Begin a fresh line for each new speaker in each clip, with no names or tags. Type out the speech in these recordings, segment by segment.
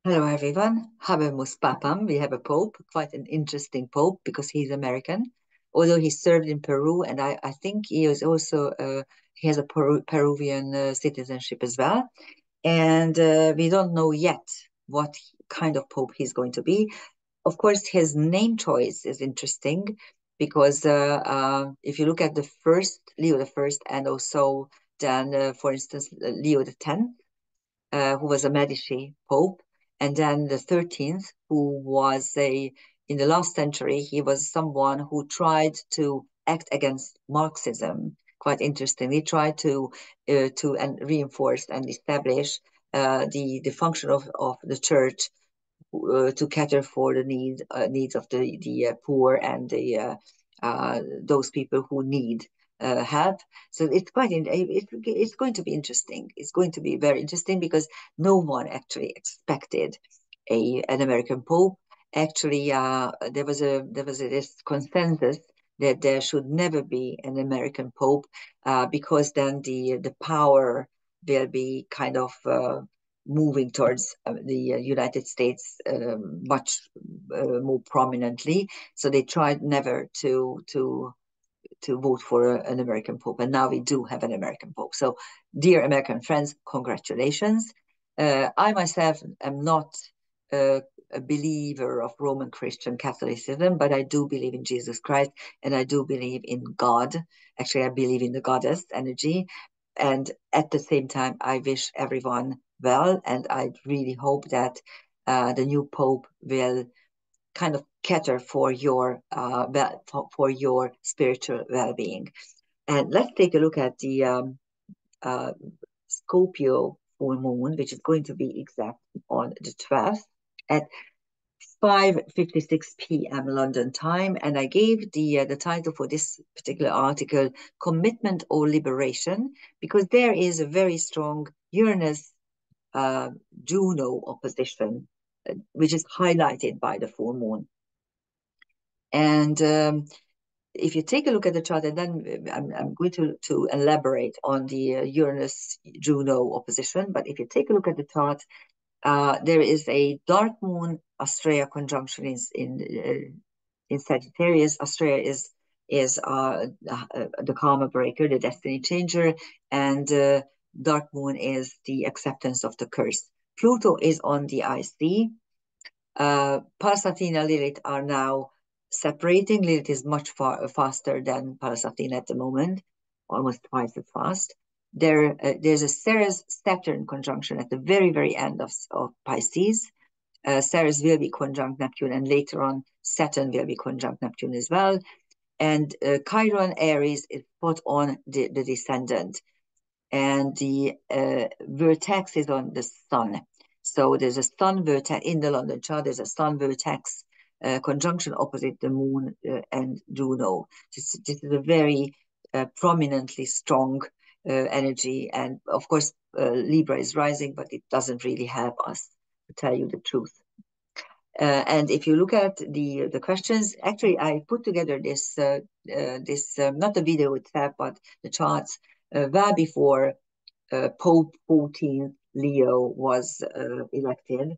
Hello, everyone. Habemus Papam. We have a pope, quite an interesting pope because he's American, although he served in Peru, and I think he is also he has a Peruvian citizenship as well. And we don't know yet what kind of pope he's going to be. Of course, his name choice is interesting because if you look at the first Leo the First, and also then, for instance, Leo the Tenth, who was a Medici Pope, and then the 13th, who was in the last century, he was someone who tried to act against Marxism. Quite interesting. He tried to and reinforce and establish the function of the church to cater for the needs of the poor and those people who need help. So it's going to be interesting. It's going to be very interesting because no one actually expected an American pope. Actually, there was this consensus that there should never be an American pope because then the power will be kind of moving towards the United States much more prominently. So they tried never to vote for an American pope, and now we do have an American pope. So, dear American friends, congratulations. I myself am not a believer of Roman Christian Catholicism, but I do believe in Jesus Christ, and I do believe in God. Actually, I believe in the goddess energy. And at the same time, I wish everyone well, and I really hope that the new pope will kind of cater for your for your spiritual well-being. And let's take a look at the uh, Scorpio full moon, which is going to be exact on the 12th at 5:56 p.m. London time, and I gave the title for this particular article "Commitment or Liberation" because there is a very strong Uranus Juno opposition, which is highlighted by the full moon. And if you take a look at the chart, and then I'm going to elaborate on the Uranus-Juno opposition, but if you take a look at the chart, there is a dark moon Astrea conjunction in Sagittarius. Astrea is the karma breaker, the destiny changer, and dark moon is the acceptance of the curse. Pluto is on the IC. Pallas Athena, Lilith are now separating. Lilith is much faster than Pallas Athena at the moment, almost twice as fast. There's a Ceres-Saturn conjunction at the very, very end of Pisces. Ceres will be conjunct Neptune, and later on Saturn will be conjunct Neptune as well. And Chiron Aries is put on the descendant, and the vertex is on the sun. So there's a sun vertex in the London chart. There's a sun vertex conjunction opposite the moon and Juno. This is a very prominently strong energy, and of course Libra is rising, but it doesn't really help us, to tell you the truth. And if you look at the questions, actually I put together this not the video itself, but the charts well before Pope 14 Leo was elected.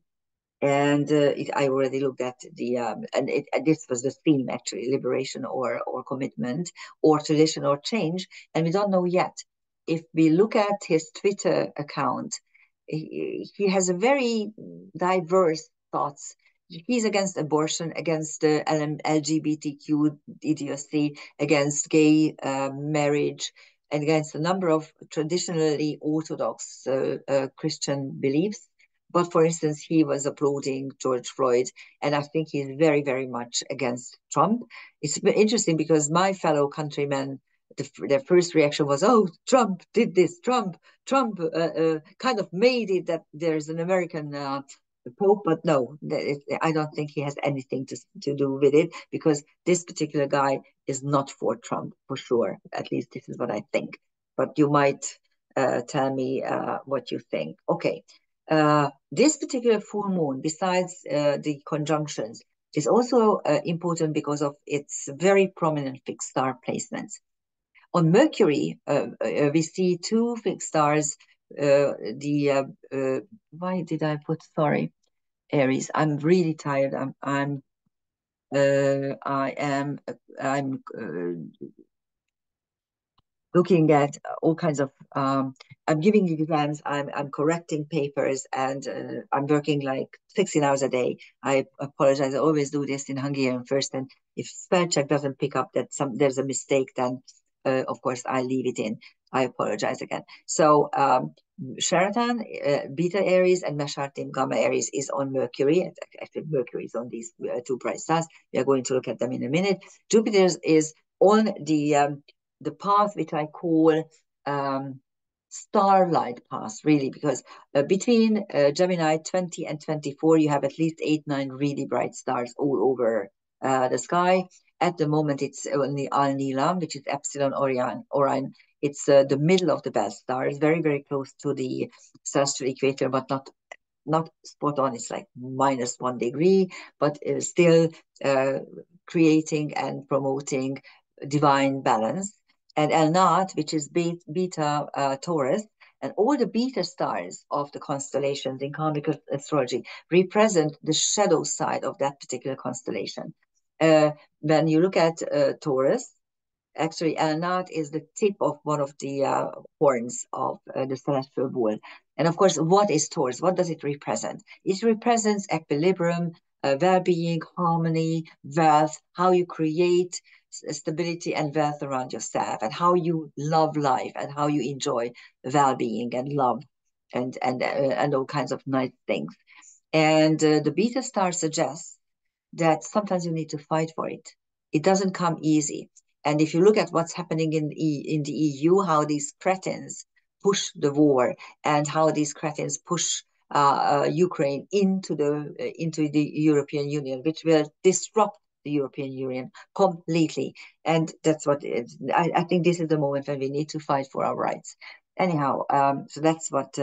And I already looked at and this was the theme actually: liberation or commitment, or tradition or change. And we don't know yet. If we look at his Twitter account, he has a very diverse thoughts. He's against abortion, against the LGBTQ idiocy, against gay marriage, and against a number of traditionally Orthodox Christian beliefs. But for instance, he was applauding George Floyd, and I think he's very, very much against Trump. It's interesting because my fellow countrymen, their first reaction was, "Oh, Trump did this. Trump kind of made it that there's an American Pope." But no, I don't think he has anything to do with it, because this particular guy is not for Trump, for sure. At least this is what I think. But you might tell me what you think. Okay. This particular full moon, besides the conjunctions, is also important because of its very prominent fixed star placements. On Mercury, we see two fixed stars. Why did I put, sorry? Aries. I'm really tired. I'm looking at all kinds of I'm giving exams, I'm correcting papers, and I'm working like 16 hours a day. I apologize. I always do this in Hungarian first, and if spell check doesn't pick up that there's a mistake, then of course I leave it in. I apologize again. So Sheraton, Beta Aries, and Meshartim Gamma Aries is on Mercury. Actually, Mercury is on these two bright stars. We are going to look at them in a minute. Jupiter is on the path which I call starlight path, really, because between Gemini 20 and 24, you have at least 8, 9 really bright stars all over the sky. At the moment, it's only Al Nilam, which is Epsilon Orion. It's the middle of the belt stars, very, very close to the celestial equator, but not spot on. It's like -1 degree, but still creating and promoting divine balance. And El Nat, which is beta Taurus, and all the beta stars of the constellations in karmic astrology represent the shadow side of that particular constellation. When you look at Taurus, actually, Elnat is the tip of one of the horns of the celestial bull. And of course, what is Taurus? What does it represent? It represents equilibrium, well-being, harmony, wealth, how you create stability and wealth around yourself, and how you love life, and how you enjoy well-being and love, and all kinds of nice things. And the beta star suggests that sometimes you need to fight for it. It doesn't come easy. And if you look at what's happening in the EU, how these cretins push the war, and how these cretins push Ukraine into the European Union, which will disrupt the European Union completely. And that's what I think this is the moment when we need to fight for our rights. Anyhow, so that's what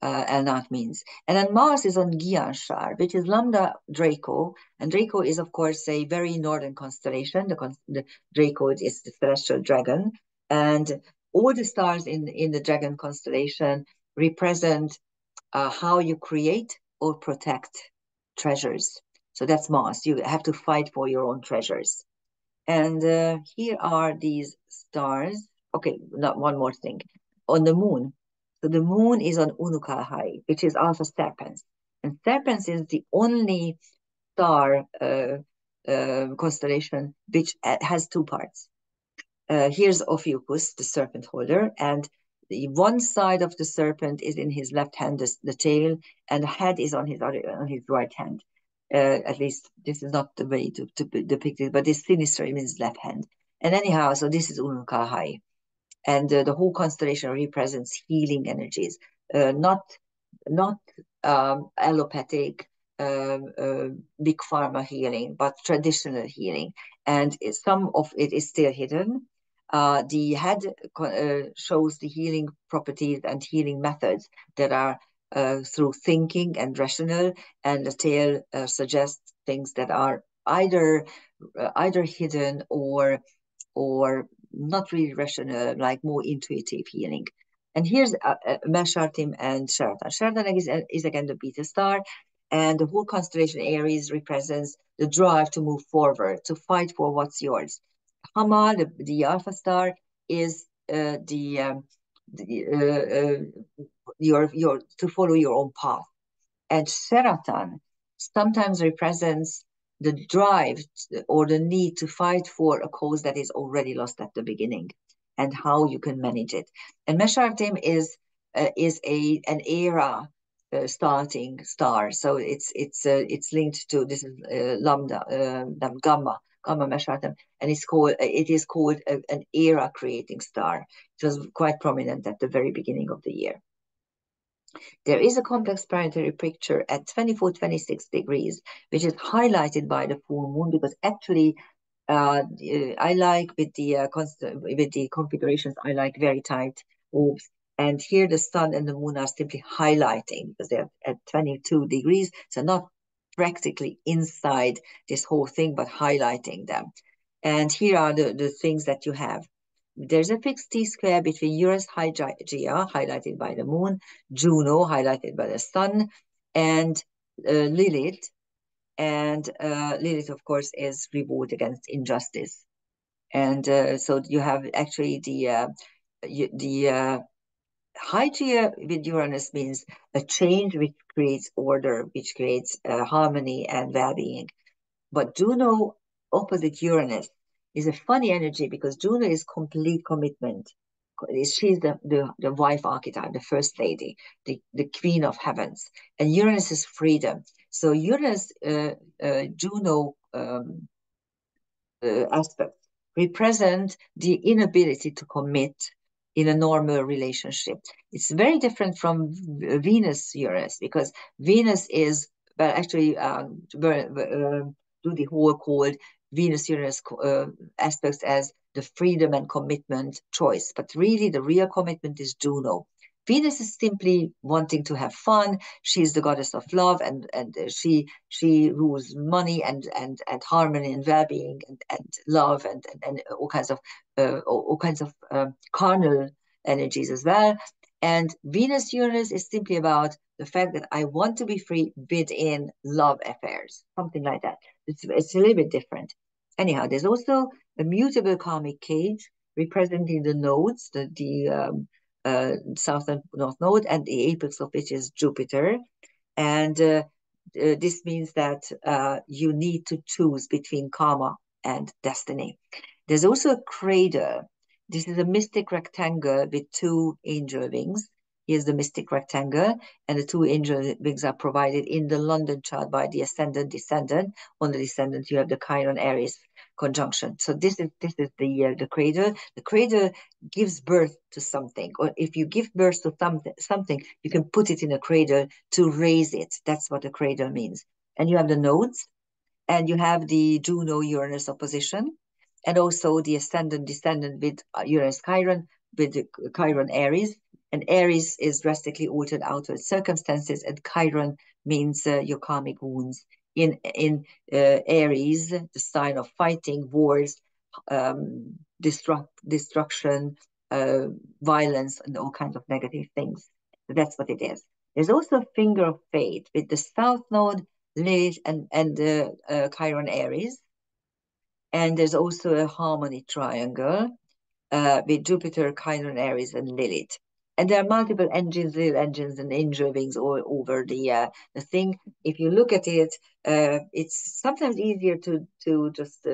Elnat means. And then Mars is on Gianshar, which is Lambda Draco. And Draco is, of course, a very northern constellation. The Draco is the celestial dragon. And all the stars in the dragon constellation represent how you create or protect treasures. So that's Mars. You have to fight for your own treasures. And here are these stars. Okay, not one more thing. On the moon. So the moon is on Unukalhai, which is Alpha Serpens. And Serpens is the only star constellation which has two parts. Here's Ophiuchus, the serpent holder, and the one side of the serpent is in his left hand, the tail, and the head is on his right hand. At least this is not the way to depict it, but this sinister means left hand. And anyhow, so this is Unukalhai. And the whole constellation represents healing energies, not allopathic, big pharma healing, but traditional healing. And some of it is still hidden. The head shows the healing properties and healing methods that are through thinking and rational, and the tail suggests things that are either hidden or not really rational, like more intuitive healing. And here's Meshartim and Sheraton. Sheraton is again the beta star, and the whole constellation Aries represents the drive to move forward, to fight for what's yours. Hamal, the alpha star, is your to follow your own path. And Sheraton sometimes represents the drive or the need to fight for a cause that is already lost at the beginning, and how you can manage it. And Meshartim is an era starting star, so it's linked to this is Gamma Meshartim, and it is called an era creating star. It was quite prominent at the very beginning of the year. There is a complex planetary picture at 24, 26 degrees, which is highlighted by the full moon, because actually I like with the configurations, I like very tight orbs. And here the sun and the moon are simply highlighting, because they're at 22 degrees, so not practically inside this whole thing, but highlighting them. And here are the things that you have. There's a fixed T-square between Uranus Hygiea, highlighted by the moon, Juno, highlighted by the sun, and Lilith. And Lilith, of course, is revolt against injustice. And so you have actually the Hygeia with Uranus means a change which creates order, which creates harmony and well-being. But Juno opposite Uranus is a funny energy because Juno is complete commitment. She's the wife archetype, the first lady, the queen of heavens. And Uranus is freedom. So Uranus, Juno aspects represent the inability to commit in a normal relationship. It's very different from Venus Uranus because Venus is, well, actually, do the whole called Venus Uranus aspects as the freedom and commitment choice. But really, the real commitment is Juno. Venus is simply wanting to have fun. She's the goddess of love, and she rules money and harmony and well-being and love and all kinds of carnal energies as well. And Venus Uranus is simply about the fact that I want to be free within love affairs, something like that. It's a little bit different. Anyhow, there's also a mutable karmic cage representing the nodes, south and north node, and the apex of which is Jupiter. And this means that you need to choose between karma and destiny. There's also a cradle. This is a mystic rectangle with two angel wings. Here's the mystic rectangle, and the two angel wings are provided in the London chart by the ascendant descendant. On the descendant, you have the Chiron Aries conjunction. So this is the cradle. The cradle gives birth to something, or if you give birth to something, you can put it in a cradle to raise it. That's what a cradle means. And you have the nodes, and you have the Juno-Uranus opposition, and also the ascendant descendant with Uranus Chiron, with the Chiron Aries. And Aries is drastically altered outward circumstances, and Chiron means your karmic wounds. In Aries, the sign of fighting, wars, destruction, violence, and all kinds of negative things. So that's what it is. There's also a finger of fate with the south node, Lilith, and Chiron Aries. And there's also a harmony triangle with Jupiter, Chiron Aries, and Lilith. And there are multiple engines, little engines, and angel wings all over the thing. If you look at it, it's sometimes easier to just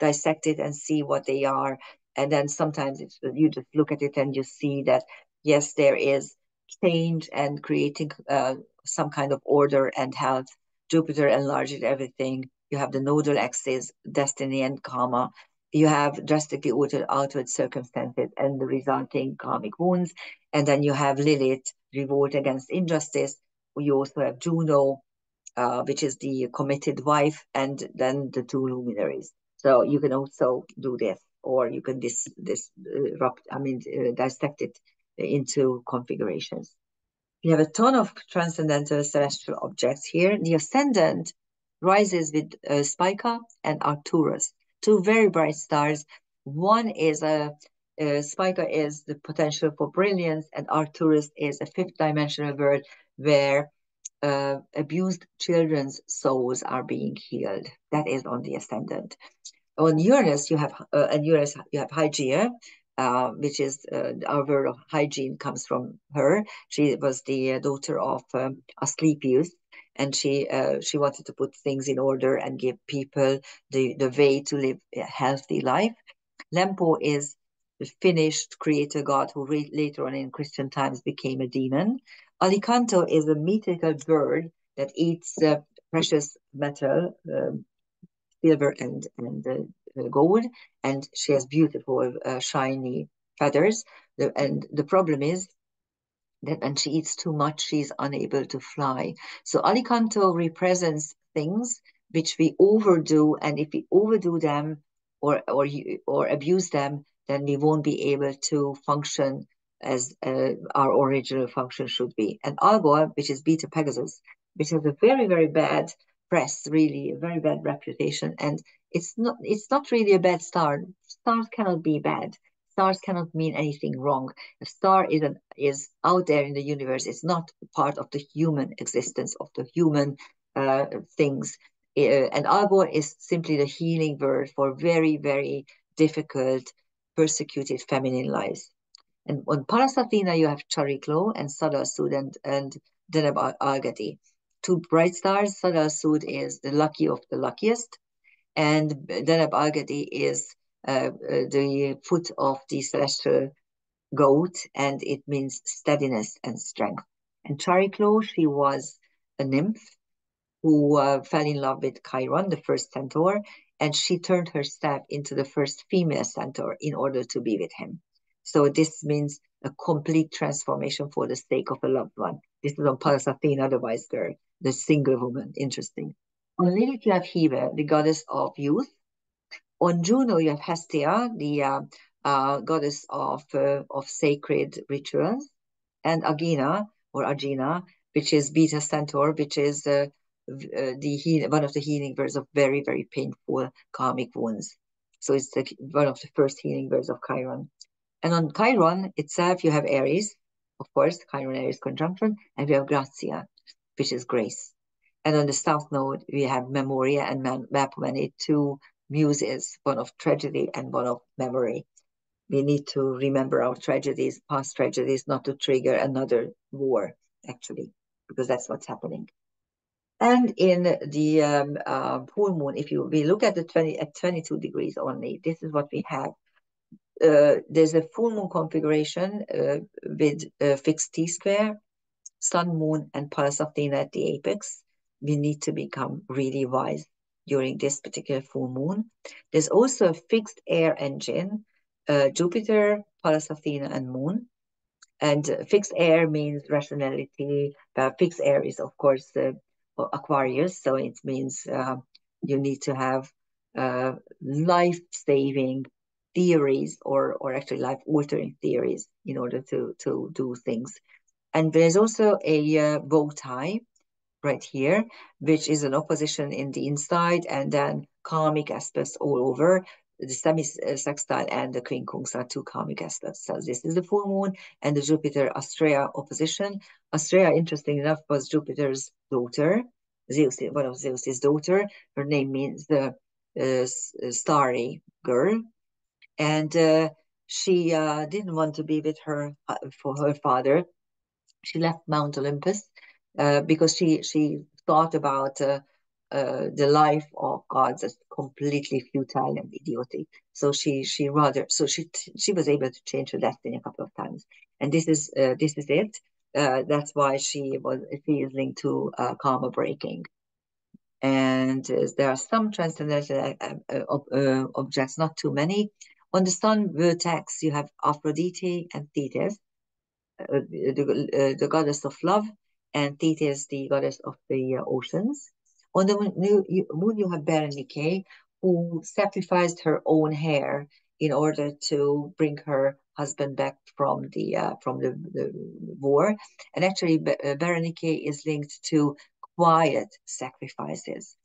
dissect it and see what they are. And then sometimes you just look at it and you see that, yes, there is change and creating some kind of order and health. Jupiter enlarges everything. You have the nodal axis, destiny and karma. You have drastically altered outward circumstances and the resulting karmic wounds. And then you have Lilith, revolt against injustice. You also have Juno, which is the committed wife, and then the two luminaries. So you can also do this, or you can dissect it into configurations. We have a ton of transcendental celestial objects here. The ascendant rises with Spica and Arcturus, two very bright stars. One is Spica is the potential for brilliance, and Arcturus is a fifth dimensional world where abused children's souls are being healed. That is on the ascendant. On Uranus, you have Hygeia, which is our word of hygiene comes from her. She was the daughter of Asclepius, and she wanted to put things in order and give people the way to live a healthy life. Lempo is the finished creator god who later on in Christian times became a demon. Alicanto is a mythical bird that eats precious metal, silver and gold, and she has beautiful shiny feathers. And the problem is that when she eats too much, she's unable to fly. So Alicanto represents things which we overdo, and if we overdo them or abuse them, then we won't be able to function as our original function should be. And Algol, which is Beta Pegasus, which has a very, very bad press, really a very bad reputation, and it's not really a bad star. Stars cannot be bad. stars cannot mean anything wrong. A star is out there in the universe. It's not part of the human existence, of the human things. And Arbor is simply the healing word for very, very difficult, persecuted feminine lives. And on Paras Athena, you have Chariklo and Sada Sud and Deneb Agati. Two bright stars. Sada Sud is the lucky of the luckiest, and Deneb Agati is the foot of the celestial goat, and it means steadiness and strength. And Chariklo, she was a nymph who fell in love with Chiron, the first centaur, and she turned her staff into the first female centaur in order to be with him. So this means a complete transformation for the sake of a loved one. This is on Pallas Athena, otherwise the single woman. Interesting. On Lilith, you have Hebe, the goddess of youth. On Juno, you have Hestia, the goddess of sacred rituals, and Agena or Agena, which is Beta Centaur, which is one of the healing birds of very, very painful karmic wounds. So it's one of the first healing birds of Chiron. And on Chiron itself, you have Aries, of course, Chiron Aries conjunction, and we have Grazia, which is grace. And on the south node, we have Memoria and Mapomene, two muses, one of tragedy and one of memory. We need to remember our tragedies, past tragedies, not to trigger another war, actually, because that's what's happening. And in the full moon, if we look at the 22 degrees only, this is what we have. There's a full moon configuration with fixed T-square, sun, moon, and Pallas Athena at the apex. We need to become really wise during this particular full moon. There's also a fixed air engine, Jupiter, Pallas Athena, and moon. And fixed air means rationality. Fixed air is, of course, Aquarius, so it means you need to have life-saving theories or actually life-altering theories in order to do things. And there's also a bow tie right here, which is an opposition in the inside, and then karmic aspects all over. The semi-sextile and the quincunx are two karmic aspects. So this is the full moon and the Jupiter-Astrea opposition. Astrea, interesting enough, was Jupiter's daughter, Zeus, one of Zeus's daughter. Her name means the starry girl. And she didn't want to be with her for her father. She left Mount Olympus because she thought about the life of gods as completely futile and idiotic. So she was able to change her destiny a couple of times, and this is it. That's why she is linked to karma breaking. And there are some transcendental objects, not too many. On the sun vertex, you have Aphrodite and Thetis, the goddess of love, and Thetis, the goddess of the oceans. On the moon, you have Berenike, who sacrificed her own hair in order to bring her husband back from the war. And actually, Berenike is linked to quiet sacrifices.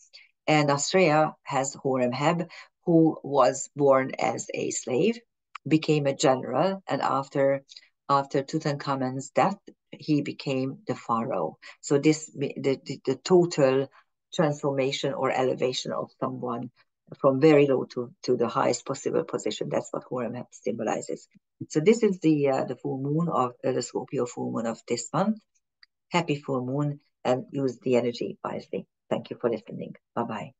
And Astrea has Horemheb, who was born as a slave, became a general, and after Tutankhamun's death, he became the pharaoh. So the total transformation or elevation of someone from very low to the highest possible position. That's what Horemheb symbolizes. So this is the full moon of the Scorpio full moon of this month. Happy full moon, and use the energy wisely. Thank you for listening. Bye-bye.